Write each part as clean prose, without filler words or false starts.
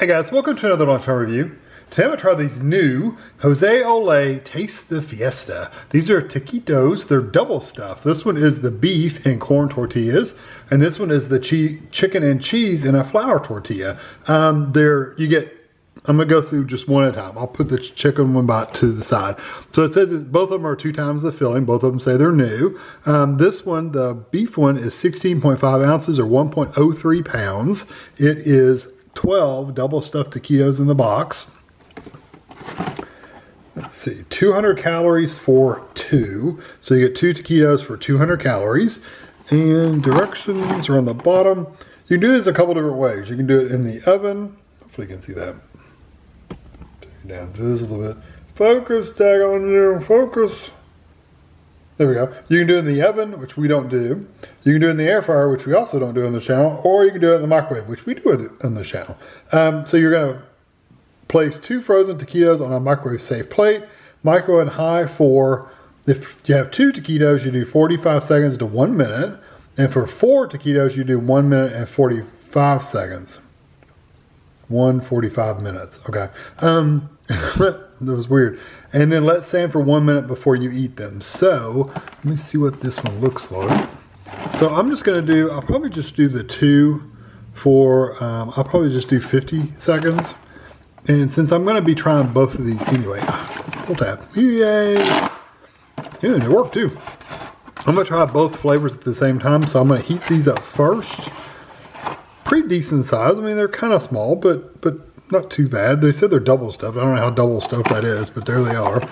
Hey guys, welcome to another Lunchtime review. Today I'm going to try these new José Olé Taste the Fiesta. These are taquitos, they're double stuffed. This one is the beef and corn tortillas, and this one is the chicken and cheese in a flour tortilla. I'm going to go through just one at a time. I'll put the chicken one back to the side. So it says both of them are 2 times the filling. Both of them say they're new. This one, the beef one, is 16.5 ounces or 1.03 pounds. It is 12 double stuffed taquitos in the box. Let's see, 200 calories for 2. So you get 2 taquitos for 200 calories. And directions are on the bottom. You can do this a couple different ways. You can do it in the oven. Hopefully you can see that. Take it down just a little bit. Focus, tag on you, focus. There we go. You can do it in the oven, which we don't do. You can do it in the air fryer, which we also don't do on the channel, or you can do it in the microwave, which we do on the channel. So you're going to place 2 frozen taquitos on a microwave safe plate. Microwave high for, if you have 2 taquitos, you do 45 seconds to 1 minute. And for 4 taquitos, you do 1 minute and 45 seconds. 1:45 minutes. Okay. That was weird. And then let stand for 1 minute before you eat them. So let me see what this one looks like. So I'm just going to do, I'll probably just do the 2 for, I'll probably just do 50 seconds. And since I'm going to be trying both of these anyway, pull tab. Yay. Yeah, it worked too. I'm going to try both flavors at the same time. So I'm going to heat these up first. Pretty decent size. I mean, they're kind of small, but not too bad. They said they're double stuffed. I don't know how double stuffed that is, but there they are.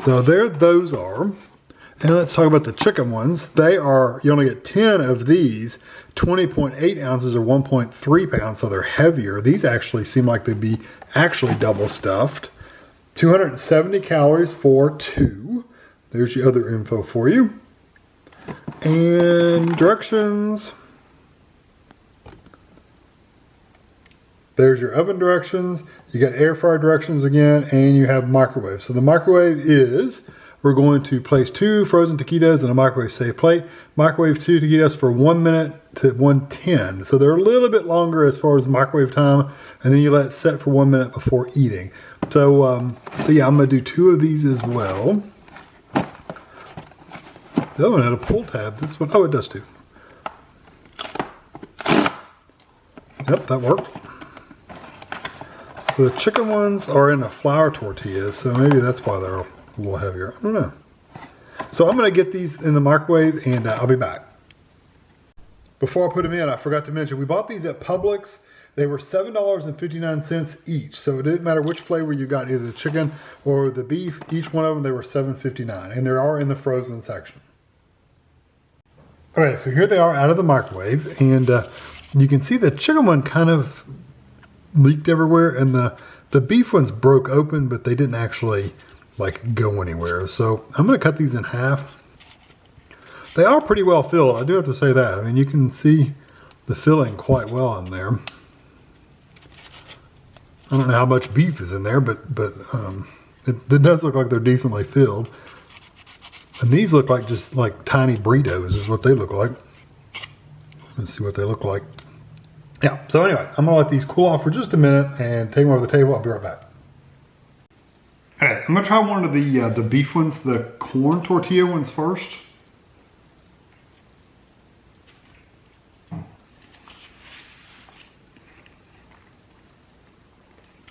So there those are. And let's talk about the chicken ones. They are, you only get 10 of these, 20.8 ounces or 1.3 pounds, so they're heavier. These actually seem like they'd be actually double stuffed. 270 calories for 2. There's your other info for you. And directions. There's your oven directions, you got air fryer directions again, and you have microwave. So the microwave is, we're going to place 2 frozen taquitos in a microwave safe plate, microwave 2 taquitos for 1 minute to 1:10. So they're a little bit longer as far as microwave time, and then you let it set for 1 minute before eating. So, yeah, I'm gonna do 2 of these as well. The other one had a pull tab, this one, oh, it does too. Yep, that worked. So the chicken ones are in a flour tortilla, so maybe that's why they're a little heavier. I don't know. So I'm going to get these in the microwave, and I'll be back. Before I put them in, I forgot to mention, we bought these at Publix. They were $7.59 each, so it didn't matter which flavor you got, either the chicken or the beef. Each one of them, they were $7.59, and they are in the frozen section. All right, so here they are out of the microwave, and you can see the chicken one kind of leaked everywhere, and the beef ones broke open, but they didn't actually like go anywhere. So I'm going to cut these in half. They are pretty well filled, I do have to say that. I mean, you can see the filling quite well in there. I don't know how much beef is in there, but it does look like they're decently filled. And these look like just like tiny burritos is what they look like. Let's see what they look like. Yeah, so anyway, I'm gonna let these cool off for just a minute and take them over the table. I'll be right back. Okay, I'm gonna try one of the beef ones, the corn tortilla ones first.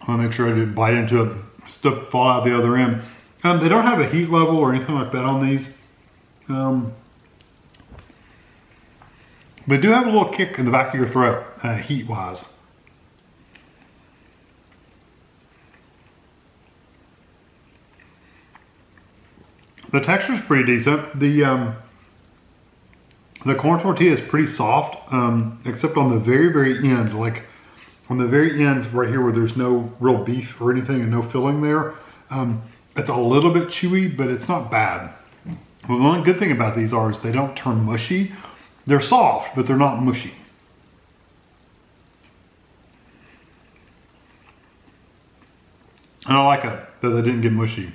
I'll make sure I didn't bite into it, stuff fall out the other end. They don't have a heat level or anything like that on these. They do have a little kick in the back of your throat, heat-wise. The texture is pretty decent. The corn tortilla is pretty soft, except on the very, very end. Like on the very end right here where there's no real beef or anything and no filling there. It's a little bit chewy, but it's not bad. Well, the one good thing about these is they don't turn mushy. They're soft, but they're not mushy. And I like it that they didn't get mushy.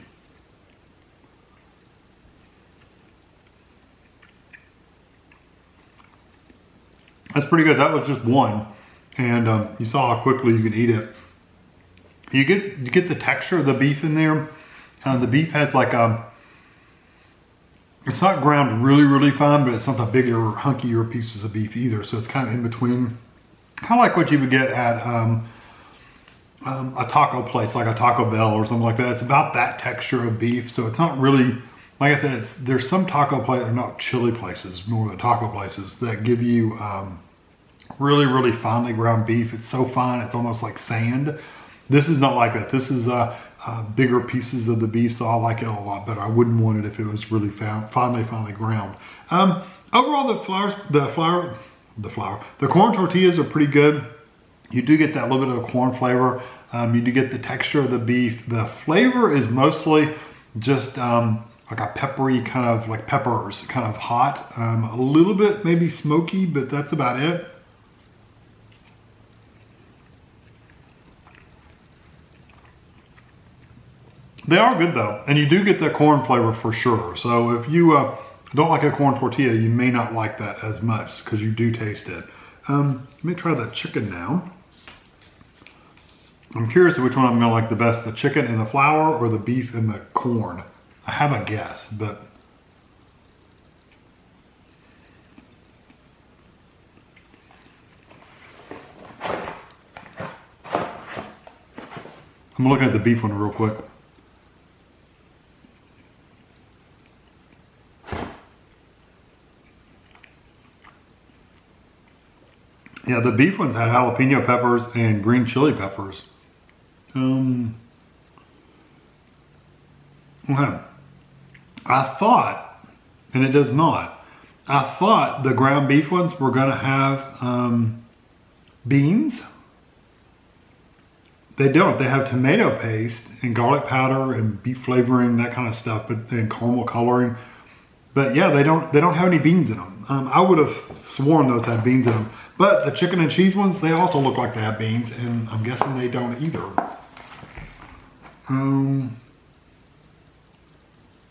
That's pretty good. That was just one. And you saw how quickly you can eat it. You get the texture of the beef in there. The beef has like a, it's not ground really fine, but it's not the bigger, hunkier pieces of beef either. So it's kind of in between. Kind of like what you would get at a taco place, like a Taco Bell or something like that. It's about that texture of beef. So it's not really, like I said, there's some taco places, or not chili places, more than taco places, that give you really finely ground beef. It's so fine, it's almost like sand. This is not like that. This is bigger pieces of the beef, so I like it a lot better. I wouldn't want it if it was really finely ground. Overall, the corn tortillas are pretty good. You do get that little bit of corn flavor. You do get the texture of the beef. The flavor is mostly just like a peppery kind of, like peppers, kind of hot. A little bit maybe smoky, but that's about it. They are good though, and you do get the corn flavor for sure. So if you don't like a corn tortilla, you may not like that as much because you do taste it. Let me try the chicken now. I'm curious which one I'm gonna like the best, the chicken and the flour or the beef and the corn. I have a guess, but I'm looking at the beef one real quick. Yeah, the beef ones had jalapeno peppers and green chili peppers. Okay. I thought, and it does not, I thought the ground beef ones were gonna have beans. They don't. They have tomato paste and garlic powder and beef flavoring, that kind of stuff, but and caramel coloring. But yeah, they don't have any beans in them. I would have sworn those had beans in them. But the chicken and cheese ones, they also look like they have beans, and I'm guessing they don't either.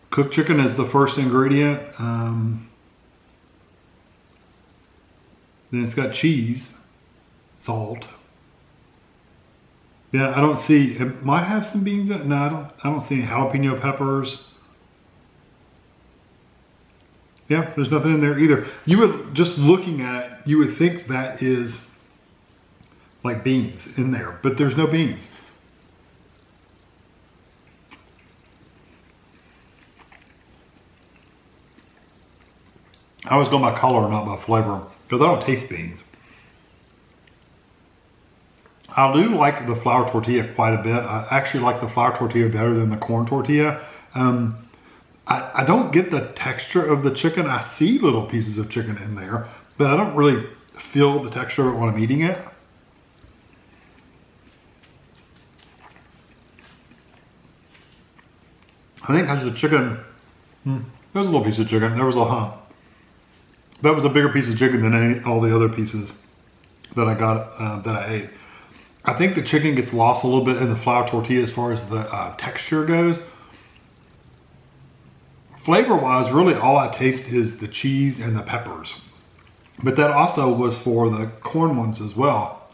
Cooked chicken is the first ingredient. Then it's got cheese, salt. Yeah, I don't see, it might have some beans in it. No, I don't see any jalapeno peppers. Yeah, there's nothing in there either. You would, just looking at it, you would think that is like beans in there, but there's no beans. I always go by color, not by flavor, because I don't taste beans. I do like the flour tortilla quite a bit. I actually like the flour tortilla better than the corn tortilla. I don't get the texture of the chicken. I see little pieces of chicken in there, but I don't really feel the texture of it when I'm eating it. I think that's the chicken. There was a little piece of chicken. There was that was a bigger piece of chicken than all the other pieces that I got, that I ate. I think the chicken gets lost a little bit in the flour tortilla as far as the texture goes. Flavor-wise, really all I taste is the cheese and the peppers. But that also was for the corn ones as well.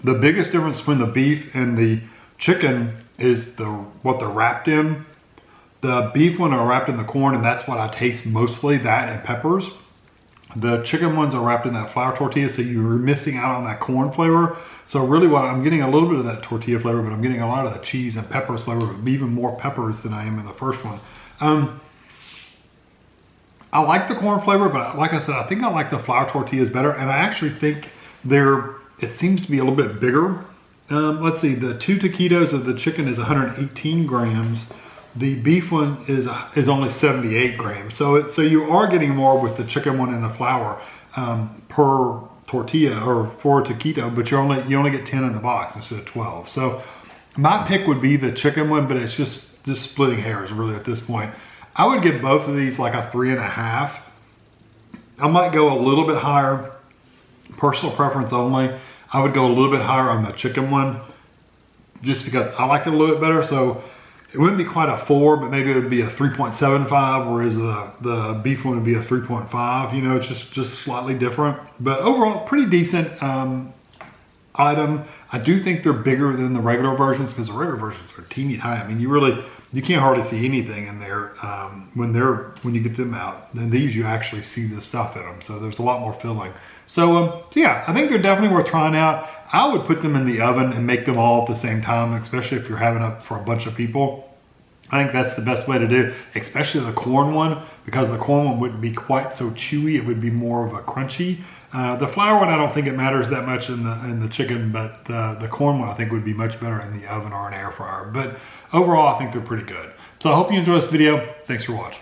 The biggest difference between the beef and the chicken is what they're wrapped in. The beef one are wrapped in the corn, and that's what I taste mostly, that and peppers. The chicken ones are wrapped in that flour tortilla, so you're missing out on that corn flavor. So really what I'm getting a little bit of that tortilla flavor, but I'm getting a lot of the cheese and peppers flavor, but even more peppers than I am in the first one. I like the corn flavor, but like I said, I think I like the flour tortillas better, and I actually think it seems to be a little bit bigger. Let's see, the 2 taquitos of the chicken is 118 grams. The beef one is only 78 grams. So you are getting more with the chicken one and the flour per tortilla or for a taquito, but you only get 10 in the box instead of 12. So my pick would be the chicken one, but it's just splitting hairs really at this point. I would give both of these like a 3.5. I might go a little bit higher, personal preference only. I would go a little bit higher on the chicken one just because I like it a little bit better. So it wouldn't be quite a 4, but maybe it would be a 3.75, whereas the beef one would be a 3.5. You know, it's just slightly different. But overall, pretty decent item. I do think they're bigger than the regular versions because the regular versions are teeny tiny. I mean, you can't hardly see anything in there when you get them out. Then these, you actually see the stuff in them. So there's a lot more filling. So yeah, I think they're definitely worth trying out. I would put them in the oven and make them all at the same time, especially if you're having it for a bunch of people. I think that's the best way to do, especially the corn one, because the corn one wouldn't be quite so chewy. It would be more of a crunchy. The flour one, I don't think it matters that much in the chicken, but the corn one I think would be much better in the oven or an air fryer. But overall, I think they're pretty good. So I hope you enjoyed this video. Thanks for watching.